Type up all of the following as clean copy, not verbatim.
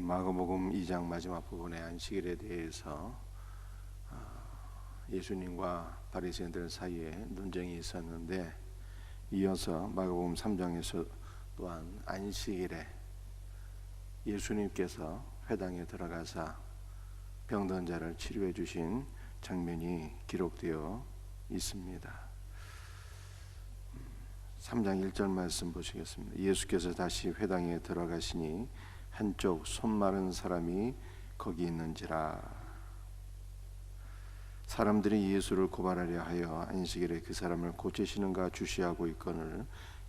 마가복음 2장 마지막 부분의 안식일에 대해서 예수님과 바리새인들 사이에 논쟁이 있었는데, 이어서 마가복음 3장에서 또한 안식일에 예수님께서 회당에 들어가사 병든 자를 치료해 주신 장면이 기록되어 있습니다. 3장 1절 말씀 보시겠습니다. 예수께서 다시 회당에 들어가시니 한쪽 손 마른 사람이 거기 있는지라. 사람들이 예수를 고발하려 하여 안식일에 그 사람을 고치시는가 주시하고 있거늘,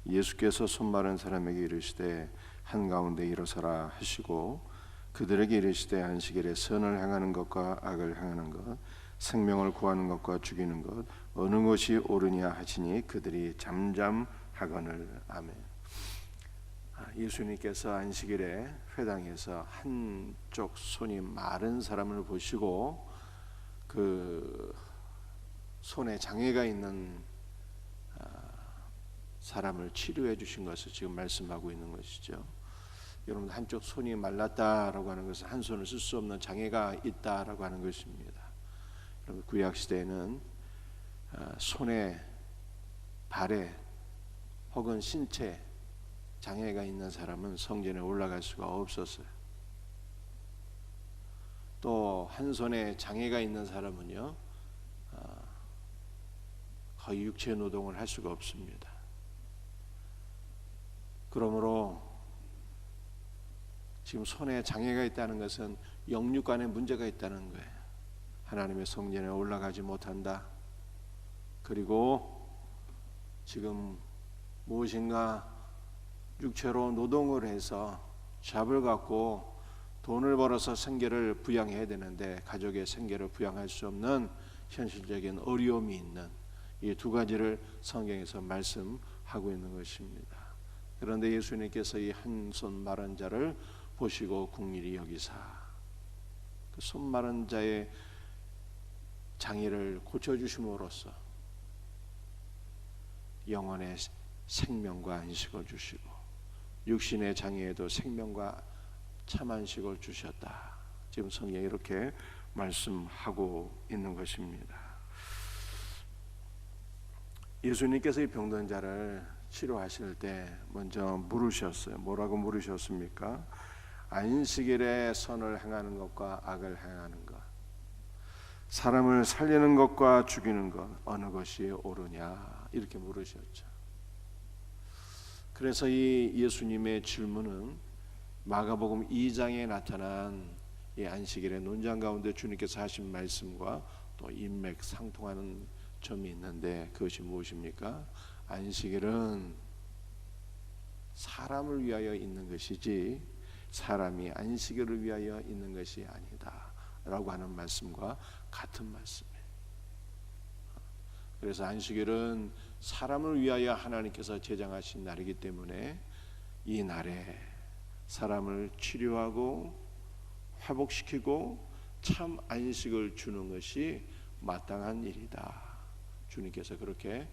예수께서 손 마른 사람에게 이르시되 한가운데 일어서라 하시고, 그들에게 이르시되 안식일에 선을 행하는 것과 악을 행하는 것, 생명을 구하는 것과 죽이는 것, 어느 것이 옳으냐 하시니 그들이 잠잠하거늘. 아멘. 예수님께서 안식일에 회당에서 한쪽 손이 마른 사람을 보시고 그 손에 장애가 있는 사람을 치료해 주신 것을 지금 말씀하고 있는 것이죠. 여러분, 한쪽 손이 말랐다라고 하는 것은 한 손을 쓸 수 없는 장애가 있다라고 하는 것입니다. 여러분, 구약 시대에는 손에, 발에 혹은 신체 장애가 있는 사람은 성전에 올라갈 수가 없었어요. 또 한 손에 장애가 있는 사람은요, 거의 육체 노동을 할 수가 없습니다. 그러므로 지금 손에 장애가 있다는 것은 영육간에 문제가 있다는 거예요. 하나님의 성전에 올라가지 못한다. 그리고 지금 무엇인가 육체로 노동을 해서 잡을 갖고 돈을 벌어서 생계를 부양해야 되는데 가족의 생계를 부양할 수 없는 현실적인 어려움이 있는 이 두 가지를 성경에서 말씀하고 있는 것입니다. 그런데 예수님께서 이 한 손 마른 자를 보시고 긍휼히 여기사 그 손 마른 자의 장애를 고쳐주심으로써 영혼의 생명과 안식을 주시고 육신의 장애에도 생명과 참 안식을 주셨다. 지금 성경이 이렇게 말씀하고 있는 것입니다. 예수님께서 이 병든 자를 치료하실 때 먼저 물으셨어요. 뭐라고 물으셨습니까? 안식일에 선을 행하는 것과 악을 행하는 것, 사람을 살리는 것과 죽이는 것, 어느 것이 옳으냐, 이렇게 물으셨죠. 그래서 이 예수님의 질문은 마가복음 2장에 나타난 이 안식일의 논쟁 가운데 주님께서 하신 말씀과 또 인맥상통하는 점이 있는데, 그것이 무엇입니까? 안식일은 사람을 위하여 있는 것이지 사람이 안식일을 위하여 있는 것이 아니다 라고 하는 말씀과 같은 말씀이에요. 그래서 안식일은 사람을 위하여 하나님께서 제정하신 날이기 때문에 이 날에 사람을 치료하고 회복시키고 참 안식을 주는 것이 마땅한 일이다. 주님께서 그렇게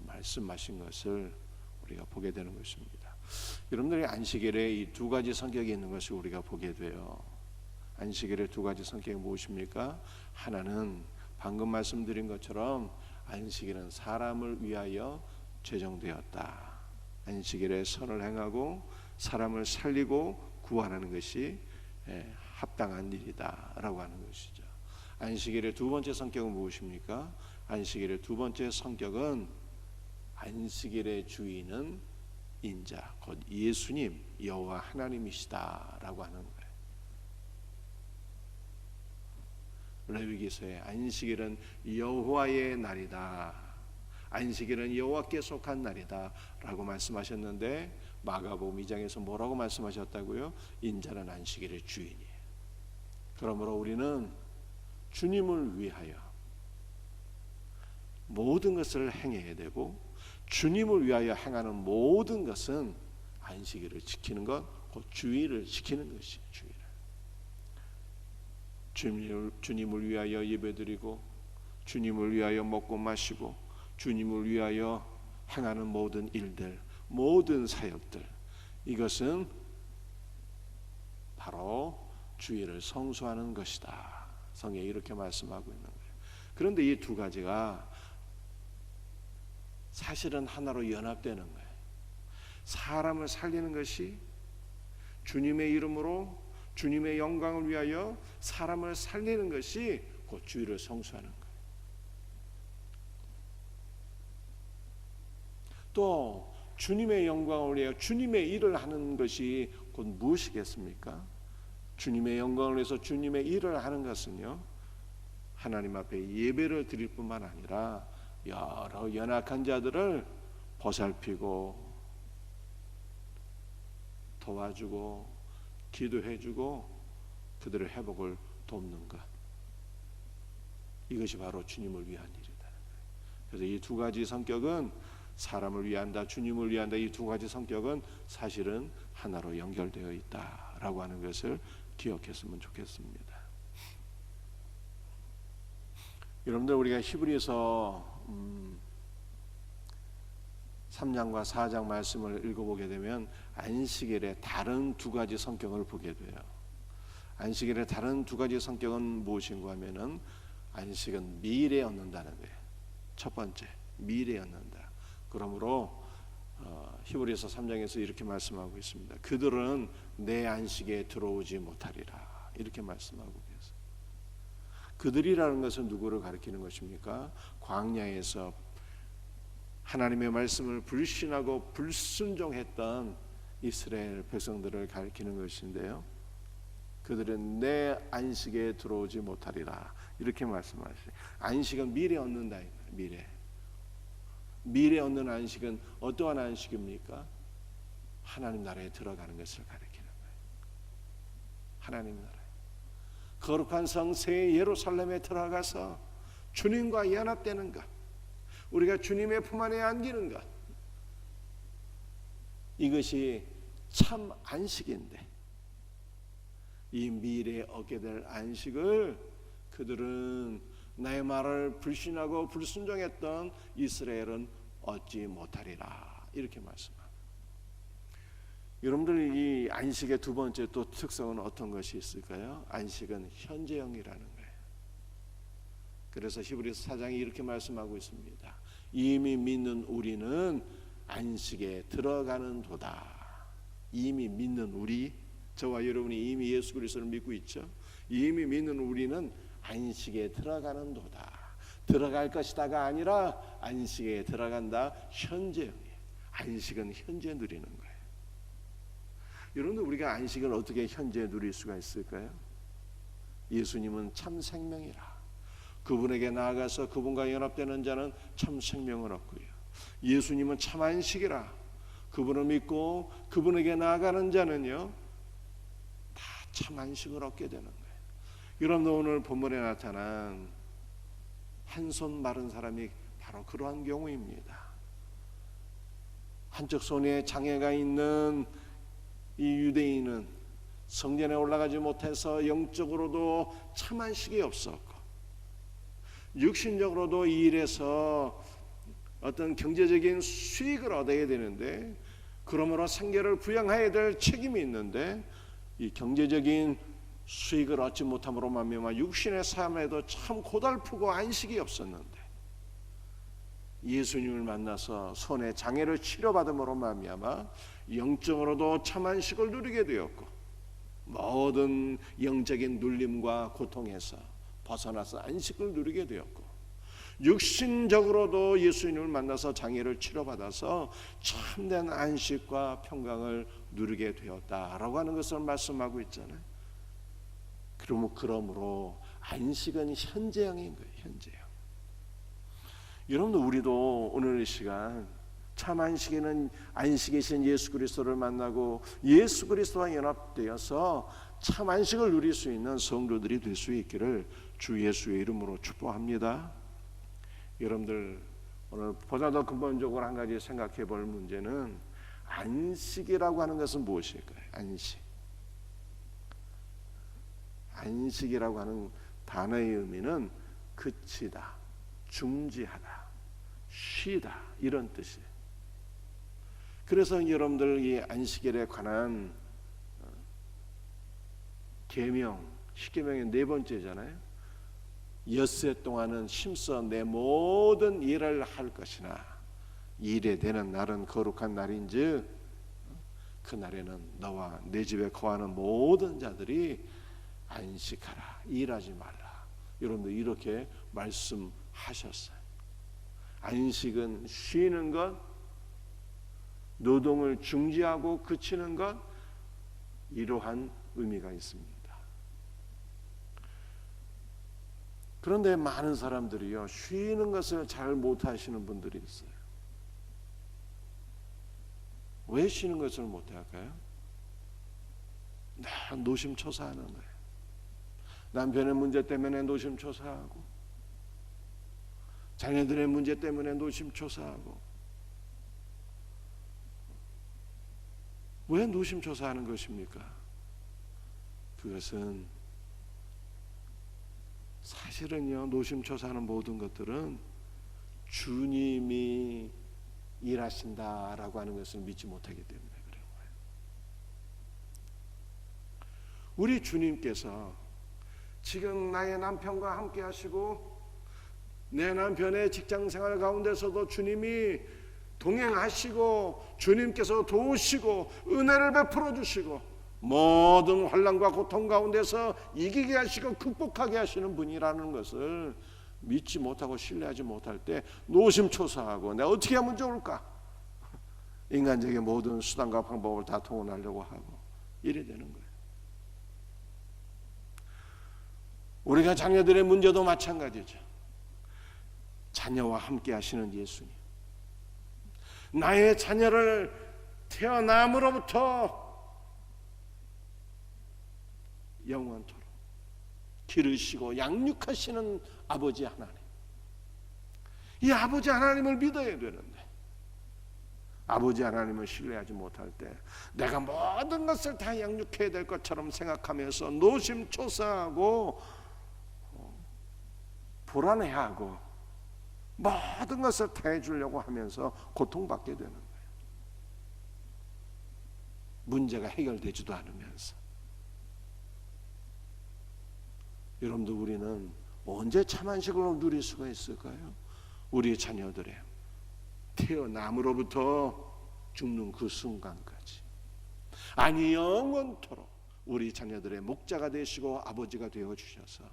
말씀하신 것을 우리가 보게 되는 것입니다. 여러분들이 안식일에 이 두 가지 성격이 있는 것을 우리가 보게 돼요. 안식일의 두 가지 성격이 무엇입니까? 하나는 방금 말씀드린 것처럼 안식일은 사람을 위하여 제정되었다. 안식일에 선을 행하고 사람을 살리고 구원하는 것이 합당한 일이다 라고 하는 것이죠. 안식일의 두 번째 성격은 무엇입니까? 안식일의 두 번째 성격은 안식일의 주인은 인자, 곧 예수님, 여호와 하나님이시다 라고 하는 거예요. 레위기서에 안식일은 여호와의 날이다, 안식일은 여호와께 속한 날이다 라고 말씀하셨는데, 마가복음 2장에서 뭐라고 말씀하셨다고요? 인자는 안식일의 주인이에요. 그러므로 우리는 주님을 위하여 모든 것을 행해야 되고, 주님을 위하여 행하는 모든 것은 안식일을 지키는 것, 곧 주의를 지키는 것이에요. 주님을 위하여 예배드리고, 주님을 위하여 먹고 마시고, 주님을 위하여 행하는 모든 일들, 모든 사역들, 이것은 바로 주일을 성수하는 것이다. 성경이 이렇게 말씀하고 있는 거예요. 그런데 이 두 가지가 사실은 하나로 연합되는 거예요. 사람을 살리는 것이 주님의 이름으로 주님의 영광을 위하여 사람을 살리는 것이 곧 주일을 성수하는 거예요. 또 주님의 영광을 위하여 주님의 일을 하는 것이 곧 무엇이겠습니까? 주님의 영광을 위해서 주님의 일을 하는 것은요, 하나님 앞에 예배를 드릴 뿐만 아니라 여러 연약한 자들을 보살피고 도와주고 기도해주고 그들의 회복을 돕는 것, 이것이 바로 주님을 위한 일이다. 그래서 이 두 가지 성격은 사람을 위한다, 주님을 위한다, 이 두 가지 성격은 사실은 하나로 연결되어 있다라고 하는 것을 기억했으면 좋겠습니다. 여러분들, 우리가 히브리서 3장과 4장 말씀을 읽어보게 되면 안식일의 다른 두 가지 성격을 보게 돼요. 안식일의 다른 두 가지 성격은 무엇인가 하면은 안식은 미래에 얻는다는 거예요. 첫 번째, 미래에 얻는다. 그러므로 히브리서 3장에서 이렇게 말씀하고 있습니다. 그들은 내 안식에 들어오지 못하리라, 이렇게 말씀하고 계세요. 그들이라는 것은 누구를 가리키는 것입니까? 광야에서 하나님의 말씀을 불신하고 불순종했던 이스라엘 백성들을 가리키는 것인데요, 그들은 내 안식에 들어오지 못하리라, 이렇게 말씀하시죠. 안식은 미래에 얻는다. 미래에 얻는 안식은 어떠한 안식입니까? 하나님 나라에 들어가는 것을 가리키는 거예요. 하나님 나라에, 거룩한 성새 예루살렘에 들어가서 주님과 연합되는 것, 우리가 주님의 품 안에 안기는 것, 이것이 참 안식인데, 이 미래에 얻게 될 안식을 그들은 나의 말을 불신하고 불순종했던 이스라엘은 얻지 못하리라, 이렇게 말씀합니다. 여러분들, 이 안식의 두 번째 또 특성은 어떤 것이 있을까요? 안식은 현재형이라는 거예요. 그래서 히브리서 4장이 이렇게 말씀하고 있습니다. 이미 믿는 우리는 안식에 들어가는 도다. 이미 믿는 우리, 저와 여러분이 이미 예수 그리스도를 믿고 있죠. 이미 믿는 우리는 안식에 들어가는 도다. 들어갈 것이다가 아니라 안식에 들어간다. 현재형이에요. 안식은 현재 누리는 거예요. 여러분들, 우리가 안식을 어떻게 현재 누릴 수가 있을까요? 예수님은 참 생명이라, 그분에게 나아가서 그분과 연합되는 자는 참 생명을 얻고요, 예수님은 참 안식이라, 그분을 믿고 그분에게 나아가는 자는요 다 참 안식을 얻게 되는 거예요. 여러분, 오늘 본문에 나타난 한 손 마른 사람이 바로 그러한 경우입니다. 한쪽 손에 장애가 있는 이 유대인은 성전에 올라가지 못해서 영적으로도 참 안식이 없었고, 육신적으로도 이 일에서 어떤 경제적인 수익을 얻어야 되는데, 그러므로 생계를 부양해야 될 책임이 있는데, 이 경제적인 수익을 얻지 못함으로 말미암아 육신의 삶에도 참 고달프고 안식이 없었는데, 예수님을 만나서 손에 장애를 치료받음으로 말미암아 영적으로도 참 안식을 누리게 되었고, 모든 영적인 눌림과 고통에서 벗어나서 안식을 누리게 되었고, 육신적으로도 예수님을 만나서 장애를 치료받아서 참된 안식과 평강을 누리게 되었다라고 하는 것을 말씀하고 있잖아요. 그러므로 안식은 현재형인 거예요. 현재형. 여러분들, 우리도 오늘 이 시간 참 안식에는 안식이신 예수 그리스도를 만나고 예수 그리스도와 연합되어서 참 안식을 누릴 수 있는 성도들이 될 수 있기를 주 예수의 이름으로 축복합니다. 여러분들, 오늘 보다 더 근본적으로 한 가지 생각해 볼 문제는, 안식이라고 하는 것은 무엇일까요? 안식이라고 하는 단어의 의미는 그치다, 중지하다, 쉬다, 이런 뜻이에요. 그래서 여러분들, 이 안식일에 관한 계명, 십계명의 네 번째잖아요. 엿새 동안은 힘써 내 모든 일을 할 것이나 일에 되는 날은 거룩한 날인즉 그 날에는 너와 내 집에 거하는 모든 자들이 안식하라, 일하지 말라. 여러분들 이렇게 말씀하셨어요. 안식은 쉬는 것, 노동을 중지하고 그치는 것, 이러한 의미가 있습니다. 그런데 많은 사람들이요, 쉬는 것을 잘 못하시는 분들이 있어요. 왜 쉬는 것을 못할까요? 노심초사하는 거예요. 남편의 문제 때문에 노심초사하고, 자녀들의 문제 때문에 노심초사하고. 왜 노심초사하는 것입니까? 그것은 사실은요, 노심초사하는 모든 것들은 주님이 일하신다라고 하는 것을 믿지 못하기 때문에 그런 거예요. 우리 주님께서 지금 나의 남편과 함께 하시고 내 남편의 직장생활 가운데서도 주님이 동행하시고 주님께서 도우시고 은혜를 베풀어 주시고 모든 환난과 고통 가운데서 이기게 하시고 극복하게 하시는 분이라는 것을 믿지 못하고 신뢰하지 못할 때 노심초사하고 내가 어떻게 하면 좋을까? 인간적인 모든 수단과 방법을 다 동원하려고 하고 이래 되는 거예요. 우리가 자녀들의 문제도 마찬가지죠. 자녀와 함께 하시는 예수님, 나의 자녀를 태어남으로부터 영원토록 기르시고 양육하시는 아버지 하나님, 이 아버지 하나님을 믿어야 되는데 아버지 하나님을 신뢰하지 못할 때 내가 모든 것을 다 양육해야 될 것처럼 생각하면서 노심초사하고 불안해하고 모든 것을 다 해주려고 하면서 고통받게 되는 거예요. 문제가 해결되지도 않으면서. 여러분들, 우리는 언제 참 안식을 누릴 수가 있을까요? 우리 자녀들의 태어남으로부터 죽는 그 순간까지, 아니 영원토록 우리 자녀들의 목자가 되시고 아버지가 되어 주셔서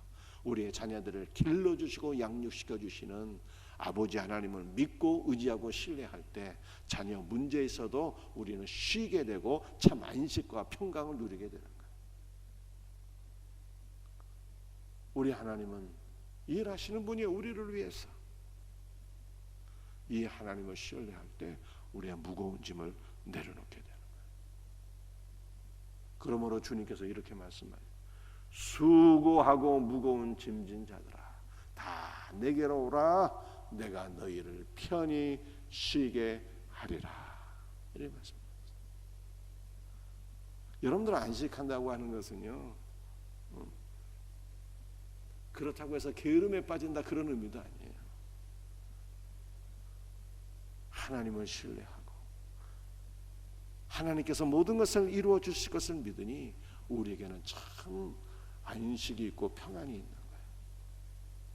우리의 자녀들을 길러주시고 양육시켜 주시는 아버지 하나님을 믿고 의지하고 신뢰할 때 자녀 문제에 있어도 우리는 쉬게 되고 참 안식과 평강을 누리게 되는 거예요. 우리 하나님은 일하시는 분이에요. 우리를 위해서. 이 하나님을 신뢰할 때 우리의 무거운 짐을 내려놓게 되는 거예요. 그러므로 주님께서 이렇게 말씀하세요. 수고하고 무거운 짐진 자들아, 다 내게로 오라. 내가 너희를 편히 쉬게 하리라. 이렇게 말씀합니다. 여러분들 안식한다고 하는 것은요, 그렇다고 해서 게으름에 빠진다 그런 의미도 아니에요. 하나님을 신뢰하고 하나님께서 모든 것을 이루어 주실 것을 믿으니 우리에게는 참 안식이 있고 평안이 있는 거예요.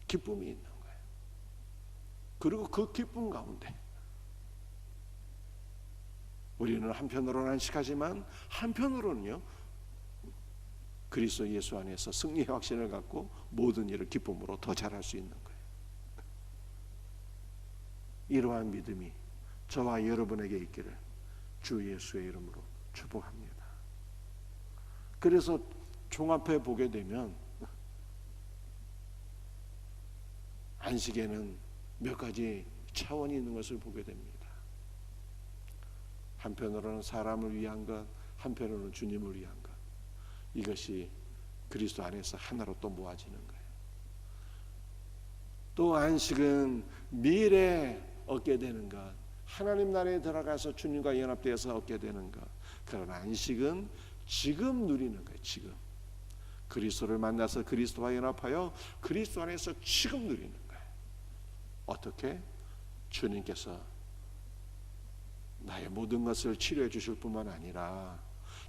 기쁨이 있는 거예요. 그리고 그 기쁨 가운데 우리는 한편으로는 안식하지만 한편으로는요, 그리스도 예수 안에서 승리의 확신을 갖고 모든 일을 기쁨으로 더 잘할 수 있는 거예요. 이러한 믿음이 저와 여러분에게 있기를 주 예수의 이름으로 축복합니다. 그래서 종합해 보게 되면 안식에는 몇 가지 차원이 있는 것을 보게 됩니다. 한편으로는 사람을 위한 것, 한편으로는 주님을 위한 것. 이것이 그리스도 안에서 하나로 또 모아지는 거예요. 또 안식은 미래에 얻게 되는 것, 하나님 나라에 들어가서 주님과 연합되어서 얻게 되는 것. 그러나 안식은 지금 누리는 거예요. 지금 그리스도를 만나서 그리스도와 연합하여 그리스도 안에서 지금 누리는 거예요. 어떻게? 주님께서 나의 모든 것을 치료해 주실 뿐만 아니라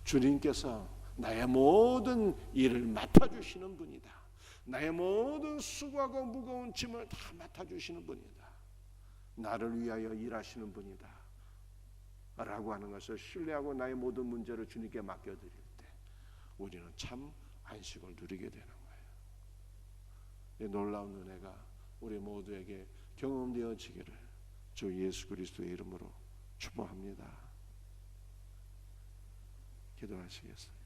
주님께서 나의 모든 일을 맡아주시는 분이다. 나의 모든 수고하고 무거운 짐을 다 맡아주시는 분이다. 나를 위하여 일하시는 분이다 라고 하는 것을 신뢰하고 나의 모든 문제를 주님께 맡겨드릴 때 우리는 참 안식을 누리게 되는 거예요. 이 놀라운 은혜가 우리 모두에게 경험되어지기를 주 예수 그리스도의 이름으로 축복합니다. 기도하시겠습니다.